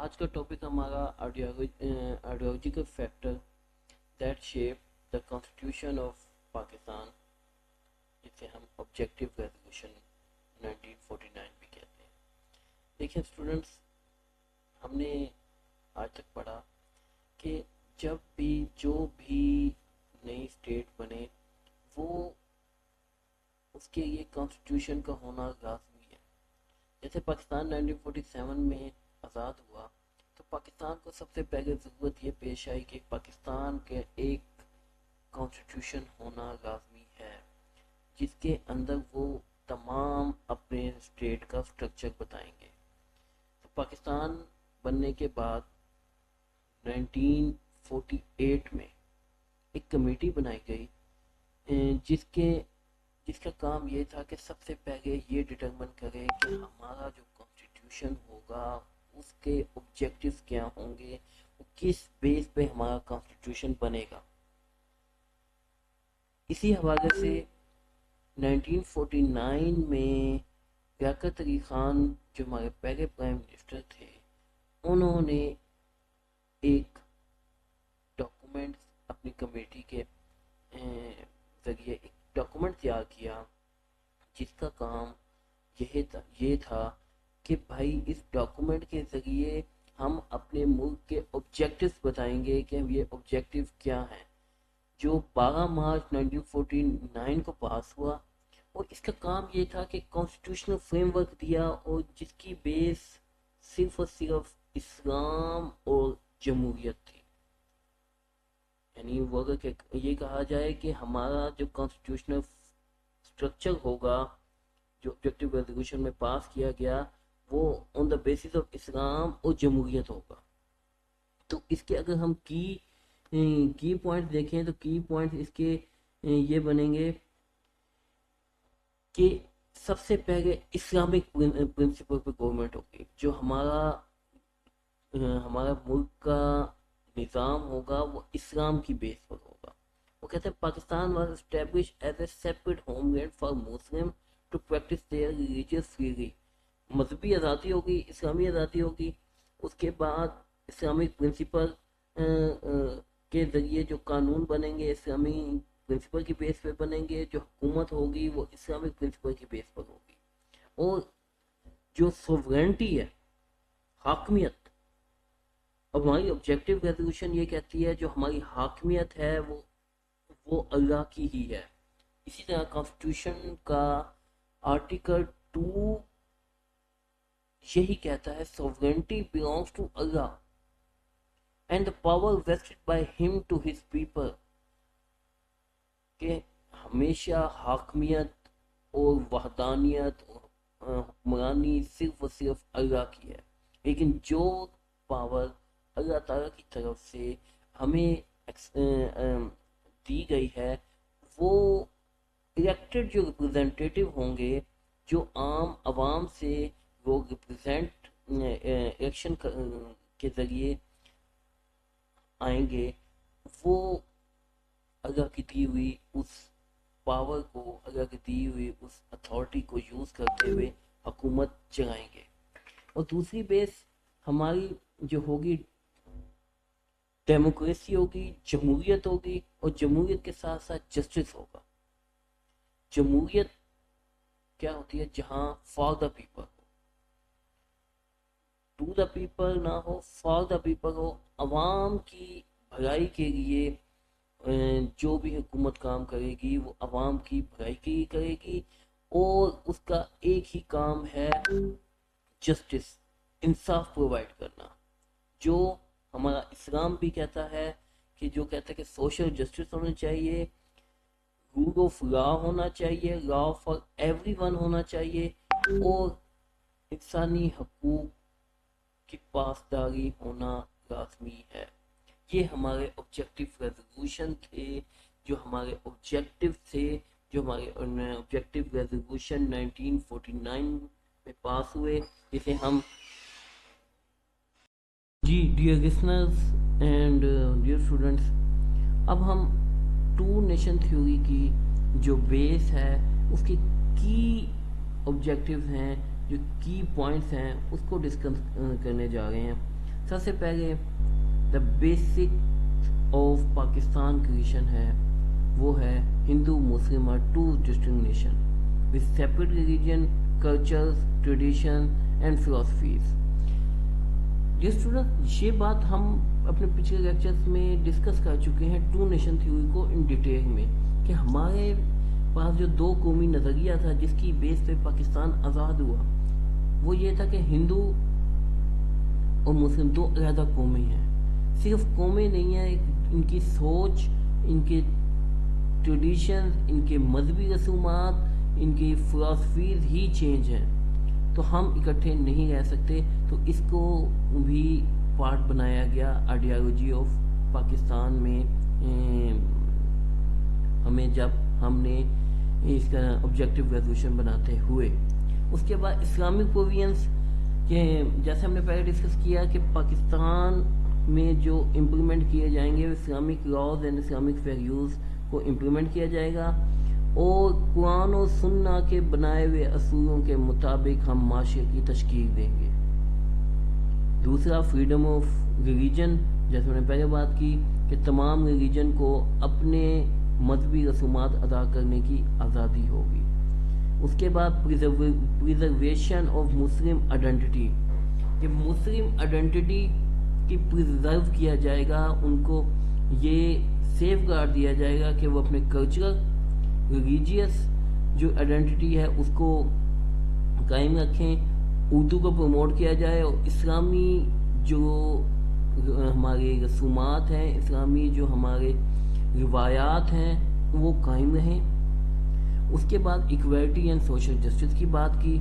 آج کا ٹاپک ہمارا ideological factor that shape the constitution of Pakistan, جسے ہم آبجیکٹو ریزولوشن 1949 بھی کہتے ہیں۔ دیکھیں اسٹوڈنٹس، ہم نے آج تک پڑھا کہ جب بھی جو بھی نئی اسٹیٹ بنے وہ اس کے یہ کانسٹیٹیوشن کا ہونا لازمی ہے۔ جیسے پاکستان 1947 میں آزاد ہوا تو پاکستان کو سب سے پہلے ضرورت یہ پیش آئی کہ پاکستان کے ایک کانسٹیٹیوشن ہونا لازمی ہے جس کے اندر وہ تمام اپنے اسٹیٹ کا اسٹرکچر بتائیں گے۔ تو پاکستان بننے کے بعد 1948 میں ایک کمیٹی بنائی گئی جس کا کام یہ تھا کہ سب سے پہلے یہ ڈٹرمن کرے کہ ہمارا جو کانسٹیٹیوشن ہوگا اس کے آبجیکٹیوز کیا ہوں گے، کس بیس پہ ہمارا کانسٹیٹیوشن بنے گا۔ اسی حوالے سے 1949 میں لیاقت علی خان جو ہمارے پہلے پرائم منسٹر تھے، انہوں نے ایک ڈاکومنٹ اپنی کمیٹی کے ذریعے ایک ڈاکومنٹ تیار کیا جس کا کام یہ تھا کہ بھائی اس ڈاکومنٹ کے ذریعے ہم اپنے ملک کے آبجیکٹیوز بتائیں گے کہ یہ آبجیکٹیو کیا ہیں، جو 12 مارچ 1949 کو پاس ہوا۔ اور اس کا کام یہ تھا کہ کانسٹیٹیوشنل فریم ورک دیا اور جس کی بیس صرف اور صرف اسلام اور جمہوریت تھی۔ یعنی وہ اگر یہ کہا جائے کہ ہمارا جو کانسٹیٹیوشنل اسٹرکچر ہوگا جو آبجیکٹو ریزولوشن میں پاس کیا گیا وہ آن دا بیسس آف اسلام اور جمہوریت ہوگا۔ تو اس کے اگر ہم کی پوائنٹ دیکھیں تو کی پوائنٹ اس کے یہ بنیں گے کہ سب سے پہلے اسلامک پرنسپل پہ گورنمنٹ ہوگی، جو ہمارا ملک کا نظام ہوگا وہ اسلام کی بیس پر ہوگا۔ وہ کہتے ہیں Pakistan was established as a separate homeland for Muslim to practise their religious freely. مذہبی آزادی ہوگی، اسلامی آزادی ہوگی، اس کے بعد اسلامک پرنسپل کے ذریعے جو قانون بنیں گے اسلامی پرنسپل کی بیس پہ بنیں گے، جو حکومت ہوگی وہ اسلامک پرنسپل کی بیس پر ہوگی، اور جو سوورینٹی ہے، حاکمیت، اب ہماری آبجیکٹو ریزولوشن یہ کہتی ہے جو ہماری حاکمیت ہے وہ اللہ کی ہی ہے۔ اسی طرح کانسٹیٹیوشن کا آرٹیکل 2 یہی کہتا ہے sovereignty belongs to Allah and the power vested by him to his people، کہ ہمیشہ حاکمیت اور وحدانیت اور حکمرانی صرف اور صرف اللہ کی ہے، لیکن جو پاور اللہ تعالیٰ کی طرف سے ہمیں دی گئی ہے وہ الیکٹڈ جو ریپرزینٹیٹیو ہوں گے، جو عام عوام سے وہ ریپرزینٹ الیکشن کے ذریعے آئیں گے، وہ اللہ کی دی ہوئی اس پاور کو، اللہ کی دی ہوئی اس اتھارٹی کو یوز کرتے ہوئے حکومت چلائیں گے۔ اور دوسری بیس ہماری جو ہوگی ڈیموکریسی ہوگی، جمہوریت ہوگی، اور جمہوریت کے ساتھ ساتھ جسٹس ہوگا۔ جمہوریت کیا ہوتی ہے؟ جہاں فار دا پیپل ہو، ٹو دا پیپل نہ ہو، فار دا پیپل ہو، عوام کی بھلائی کے لیے جو بھی حکومت کام کرے گی وہ عوام کی بھلائی کے لیے کرے گی، اور اس کا ایک ہی کام ہے جسٹس، انصاف پرووائڈ کرنا، جو ہمارا اسلام بھی کہتا ہے کہ جو کہتا ہے کہ سوشل جسٹس ہونا چاہیے، رول آف لا ہونا چاہیے، لا فار ایوری ون ہونا چاہیے، اور انسانی حقوق کی پاسداری ہونا لازمی ہے۔ یہ ہمارے آبجیکٹیو ریزولوشن تھے، جو ہمارے آبجیکٹیو تھے، جو ہمارے آبجیکٹیو ریزولوشن 1949 میں پاس ہوئے، جسے ہم dear listeners and dear students, اب ہم ٹو نیشن تھیوری کی جو بیس ہے اس کی آبجیکٹیوز ہیں، جو کی پوائنٹس ہیں، اس کو ڈسکس کرنے جا رہے ہیں۔ سب سے پہلے the basic of Pakistan creation ہے، وہ ہے Hindu Muslim are two distinct nation with separate religion, cultures, tradition and philosophies. Dear student, یہ بات ہم اپنے پچھلے لیکچرز میں ڈسکس کر چکے ہیں ٹو نیشن تھیوری کو ان ڈیٹیل میں، کہ ہمارے پاس جو دو قومی نظریہ تھا جس کی بیس پہ پاکستان آزاد ہوا، وہ یہ تھا کہ ہندو اور مسلم دو علیحدہ قومیں ہیں. صرف قومیں نہیں ہیں، ان کی سوچ، ان کے ٹریڈیشنز، ان کے مذہبی رسومات، ان کی فلاسفیز ہی چینج ہیں، تو ہم اکٹھے نہیں رہ سکتے. تو اس کو بھی پارٹ بنایا گیا آئیڈیالوجی آف پاکستان میں. ہمیں جب ہم نے اس کا آبجیکٹیو ریزولوشن بناتے ہوئے، اس کے بعد اسلامک پرووینس کے جیسے ہم نے پہلے ڈسکس کیا کہ پاکستان میں جو امپلیمنٹ کیے جائیں گے Islamic laws and Islamic values کو امپلیمنٹ کیا جائے گا، اور قرآن و سنہ کے بنائے ہوئے اصولوں کے مطابق ہم معاشرے کی تشکیل دیں گے. دوسرا فریڈم آف ریلیجن، جیسے میں نے پہلے بات کی کہ تمام ریلیجن کو اپنے مذہبی رسومات ادا کرنے کی آزادی ہوگی. اس کے بعد پریزرویشن آف مسلم آئیڈینٹی، کہ مسلم آئیڈینٹی کی پریزرو کیا جائے گا، ان کو یہ سیف گارڈ دیا جائے گا کہ وہ اپنے کلچرل ریلیجیس جو آئیڈینٹی ہے اس کو قائم رکھیں، اردو کو پروموٹ کیا جائے، اور اسلامی جو ہمارے رسومات ہیں، اسلامی جو ہمارے روایات ہیں وہ قائم رہیں. اس کے بعد ایکویلٹی اینڈ سوشل جسٹس کی بات کی.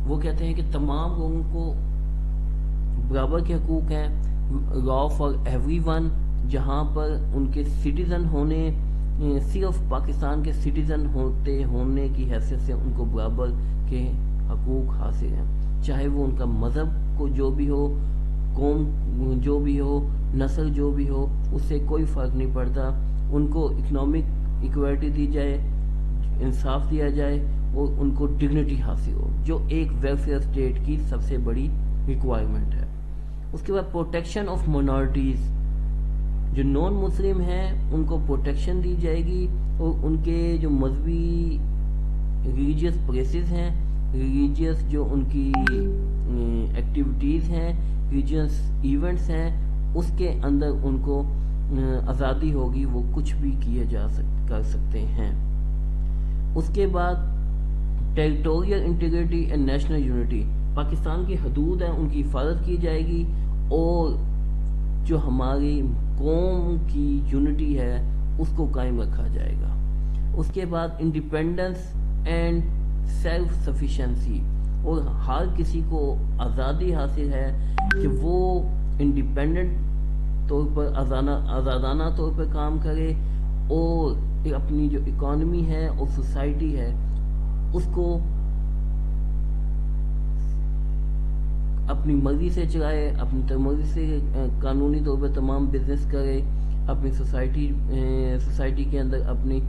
وہ کہتے ہیں کہ تمام لوگوں کو برابر کے حقوق ہیں، لا فار ایوری ون، جہاں پر ان کے سٹیزن ہونے، صرف پاکستان کے سٹیزن ہونے کی حیثیت سے ان کو برابر کے حقوق حاصل ہیں، چاہے وہ ان کا مذہب کو جو بھی ہو، قوم جو بھی ہو، نسل جو بھی ہو، اس سے کوئی فرق نہیں پڑتا. ان کو اکنامک ایکویلٹی دی جائے، انصاف دیا جائے، اور ان کو ڈگنیٹی حاصل ہو، جو ایک ویلفیئر اسٹیٹ کی سب سے بڑی ریکوائرمنٹ ہے. اس کے بعد پروٹیکشن آف مائنورٹیز، جو نان مسلم ہیں ان کو پروٹیکشن دی جائے گی، اور ان کے جو مذہبی ریلیجیس پلیسز ہیں، ریلیجیس جو ان کی ایکٹیویٹیز ہیں، ریلیجیس ایونٹس ہیں، اس کے اندر ان کو آزادی ہوگی، وہ کچھ بھی کر سکتے ہیں. اس کے بعد territorial integrity and national unity, Pakistan کی حدود ہیں ان کی حفاظت کی جائے گی، اور جو ہماری قوم کی یونٹی ہے اس کو قائم رکھا جائے گا. اس کے بعد انڈیپینڈنس اینڈ سیلف سفیشینسی، اور ہر کسی کو آزادی حاصل ہے کہ وہ انڈیپینڈنٹ طور پر آزادانہ طور پر کام کرے، اور اپنی جو اکانومی ہے اور سوسائٹی ہے اس کو اپنی مرضی سے چلائے، اپنی مرضی سے قانونی طور پر تمام بزنس کرے، اپنی سوسائٹی کے اندر اپنی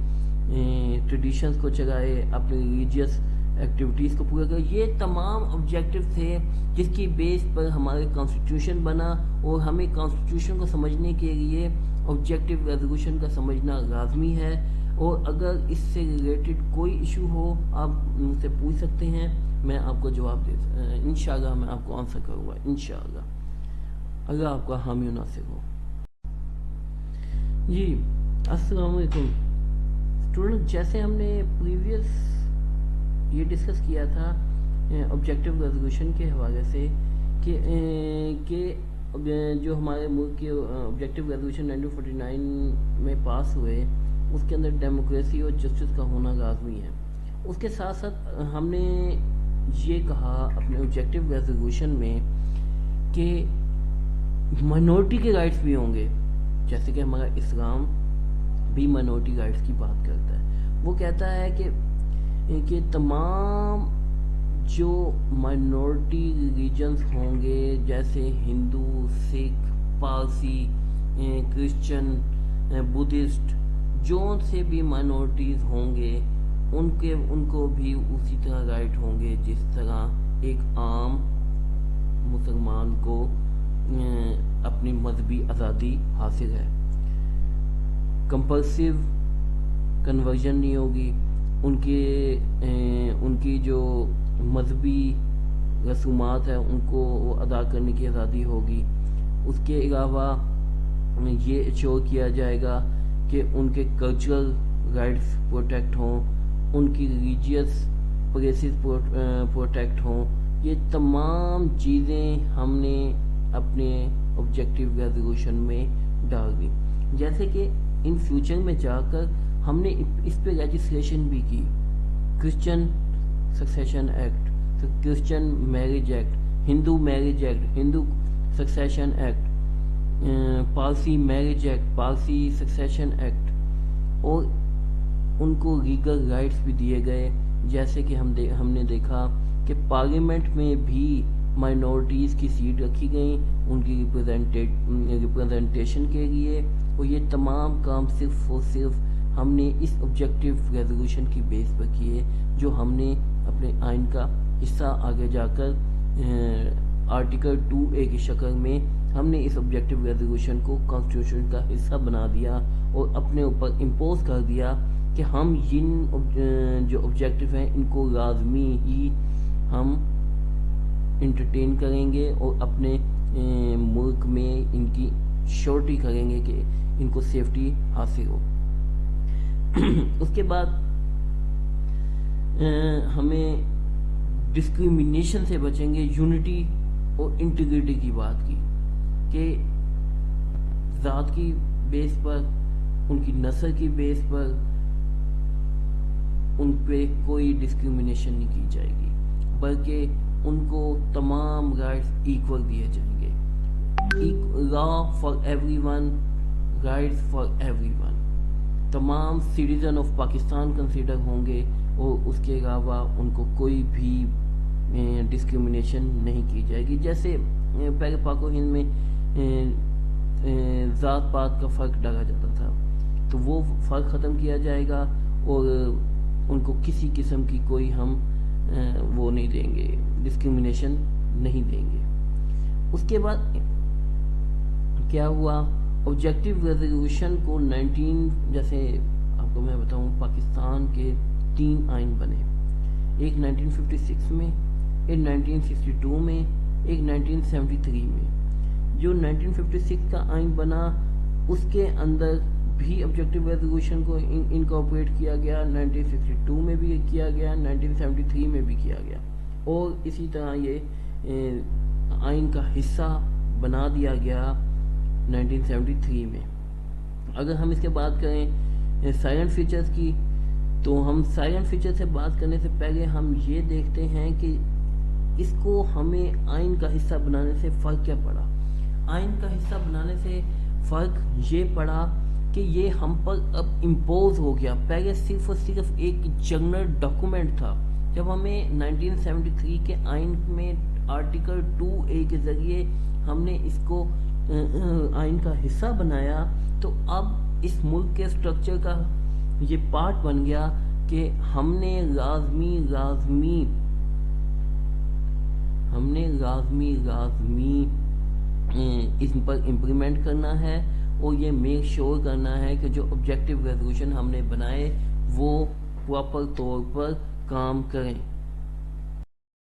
ٹریڈیشنز کو چلائے، اپنی ریلیجیس ایکٹیویٹیز کو پورا کرے. یہ تمام آبجیکٹیو تھے جس کی بیس پر ہمارے کانسٹیٹیوشن بنا، اور ہمیں کانسٹیٹیوشن کو سمجھنے کے لیے آبجیکٹیو ریزولوشن کا سمجھنا لازمی ہے. اور اگر اس سے ریلیٹڈ کوئی ایشو ہو آپ مجھ سے پوچھ سکتے ہیں، میں آپ کو جواب انشاءاللہ میں آپ کو آنسر کروں گا انشاءاللہ. اللہ آپ کا حامی و ناصر ہو. جی السلام علیکم اسٹوڈنٹ، جیسے ہم نے پریویس یہ ڈسکس کیا تھا آبجیکٹیو ریزولوشن کے حوالے سے کہ جو ہمارے ملک کے آبجیکٹیو ریزولوشن 1949 میں پاس ہوئے، اس کے اندر ڈیموکریسی اور جسٹس کا ہونا لازمی ہے. اس کے ساتھ ساتھ ہم نے یہ کہا اپنے آبجیکٹیو ریزولوشن میں کہ مائنورٹی کے رائٹس بھی ہوں گے، جیسے کہ ہمارا اسلام بھی مائنورٹی رائٹس کی بات کرتا ہے. وہ کہتا ہے کہ تمام جو مائنورٹی ریلیجنز ہوں گے، جیسے ہندو، سکھ، پارسی، کرسچن، بدھسٹ، جو سے بھی مائنورٹیز ہوں گے ان کو بھی اسی طرح رائٹ ہوں گے جس طرح ایک عام مسلمان کو مذہبی آزادی حاصل ہے. کمپلسیو کنورژن نہیں ہوگی، ان کی جو مذہبی رسومات ہیں ان کو ادا کرنے کی آزادی ہوگی. اس کے علاوہ یہ انشور کیا جائے گا کہ ان کے کلچرل رائٹس پروٹیکٹ ہوں، ان کی ریلیجیس پلیسز پروٹیکٹ ہوں. یہ تمام چیزیں ہم نے اپنے آبجیکٹیو ریزولوشن میں ڈال دی. جیسے کہ ان فیوچر میں جا کر ہم نے اس پہ لیجسلیشن بھی کی. Christian succession act, Christian marriage act, Hindu marriage act, Hindu succession act, Parsi marriage act, Parsi succession act, اور ان کو لیگل رائٹس بھی دیے گئے. جیسے کہ ہم نے دیکھا کہ پارلیمنٹ میں بھی مائنورٹیز کی سیٹ رکھی گئیں ان کی ریپرزنٹیشن کے لیے. اور یہ تمام کام صرف اور صرف ہم نے اس آبجیکٹیو ریزولوشن کی بیس پر کیے، جو ہم نے اپنے آئین کا حصہ آگے جا کر آرٹیکل 2A کی شکل میں ہم نے اس آبجیکٹیو ریزولوشن کو کانسٹیٹیوشن کا حصہ بنا دیا اور اپنے اوپر امپوز کر دیا کہ ہم جو آبجیکٹیو ہیں ان کو لازمی ہی ہم انٹرٹین کریں گے اور اپنے ملک میں ان کی شیورٹی کریں گے کہ ان کو سیفٹی حاصل ہو. اس کے بعد ہمیں ڈسکریمنیشن سے بچیں گے. یونٹی اور انٹیگریٹی کی بات کی کہ ذات کی بیس پر، ان کی نسل کی بیس پر ان پہ کوئی ڈسکریمنیشن نہیں کی جائے گی، بلکہ ان کو تمام رائٹس ایکول دیے جائیں گے. Law for every one, rights for every one. تمام سٹیزن آف پاکستان کنسیڈر ہوں گے اور اس کے علاوہ ان کو کوئی بھی ڈسکریمنیشن نہیں کی جائے گی. جیسے پہلے پاک و ہند میں ذات پات کا فرق ڈالا جاتا تھا، تو وہ فرق ختم کیا جائے گا اور ان کو کسی قسم کی کوئی ہم وہ نہیں دیں گے، ڈسکریمنیشن نہیں دیں گے. اس کے بعد کیا ہوا؟ آبجیکٹیو ریزولوشن کو 19 جیسے آپ کو میں بتاؤں، پاکستان کے 3 آئین بنے، ایک 1956 میں، ایک 1962 میں، ایک 1973 میں. جو 1956 کا آئین بنا اس کے اندر بھی آبجیکٹیو ریزولوشن کو انکارپوریٹ کیا گیا، 1962 میں بھی کیا گیا، 1973 میں بھی کیا گیا، اور اسی طرح یہ آئین کا حصہ بنا دیا گیا 1973 میں. اگر ہم اس کے بات کریں سائلنٹ فیچرز کی، تو ہم سائلنٹ فیچر سے بات کرنے سے پہلے ہم یہ دیکھتے ہیں کہ اس کو ہمیں آئین کا حصہ بنانے سے فرق کیا پڑا. آئین کا حصہ بنانے سے فرق یہ پڑا کہ یہ ہم پر اب امپوز ہو گیا. پہلے صرف اور صرف ایک جنرل ڈاکومنٹ تھا. جب ہمیں 1973 کے آئین میں آرٹیکل 2A کے ذریعے ہم نے اس کو آئین کا حصہ بنایا، تو اب اس ملک کے اسٹرکچر کا یہ پارٹ بن گیا کہ ہم نے لازمی اس پر امپلیمنٹ کرنا ہے اور یہ میک شور کرنا ہے کہ جو آبجیکٹیو ریزولوشن ہم نے بنائے وہ پراپر طور پر کام کریں.